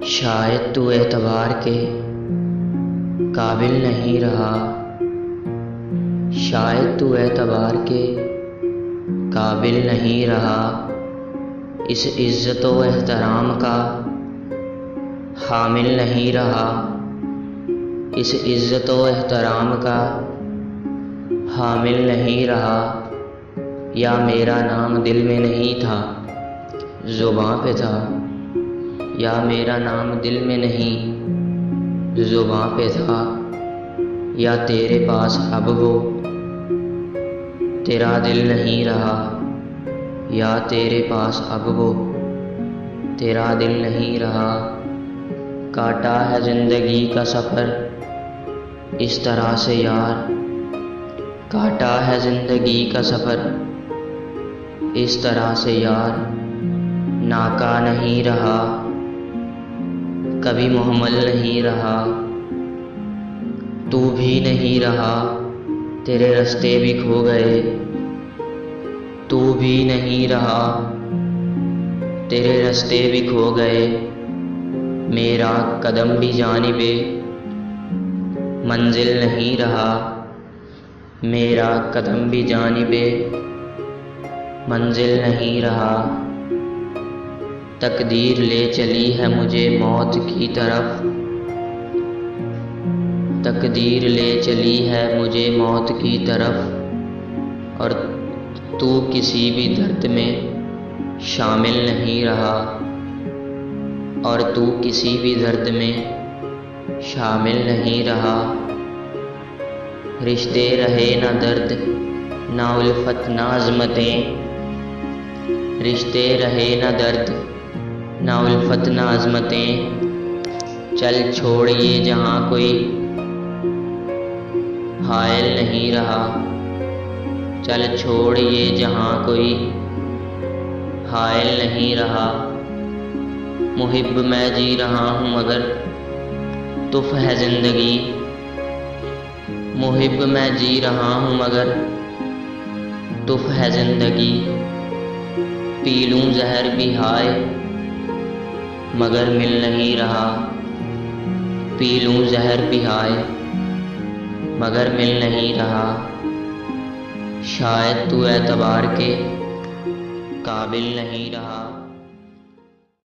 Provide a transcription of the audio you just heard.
शायद तू एतबार के काबिल नहीं रहा। शायद तू एतबार के काबिल नहीं रहा। इस इज़्ज़त व एहतराम का हामिल नहीं रहा। इस इज़्ज़त व एहतराम का हामिल नहीं रहा। या मेरा नाम दिल में नहीं था, ज़ुबां पे था। या मेरा नाम दिल में नहीं, ज़ुबां पे था। या तेरे पास अब वो तेरा दिल नहीं रहा। या तेरे पास अब वो तेरा दिल नहीं रहा। काटा है ज़िंदगी का सफ़र इस तरह से यार। काटा है ज़िंदगी का सफ़र इस तरह से यार। नाका नहीं रहा, कभी मुहम्मल नहीं रहा। तू भी नहीं रहा, तेरे रास्ते भी खो गए। तू भी नहीं रहा, तेरे रास्ते भी खो गए। मेरा कदम भी जानिबे मंजिल नहीं रहा। मेरा कदम भी जानिबे मंजिल नहीं रहा। तकदीर ले चली है मुझे मौत की तरफ। तकदीर ले चली है मुझे मौत की तरफ। और तू किसी भी दर्द में शामिल नहीं रहा। और तू किसी भी दर्द में शामिल नहीं रहा। रिश्ते रहे ना दर्द ना उल्फत ना अज़मतें। रिश्ते रहे ना दर्द ना उल्फत ना अज़मतें। चल छोड़ ये जहाँ कोई हायल नहीं रहा। चल छोड़ ये जहाँ कोई हायल नहीं रहा। मुहिब मैं जी रहा हूँ मगर तुफ़ है ज़िंदगी। मुहिब मैं जी रहा हूँ मगर तुफ़ है ज़िंदगी। पी लूँ ज़हर भी हाय मगर मिल नहीं रहा। पी लूँ ज़हर भी हाय मगर मिल नहीं रहा। शायद तू एतबार के काबिल नहीं रहा।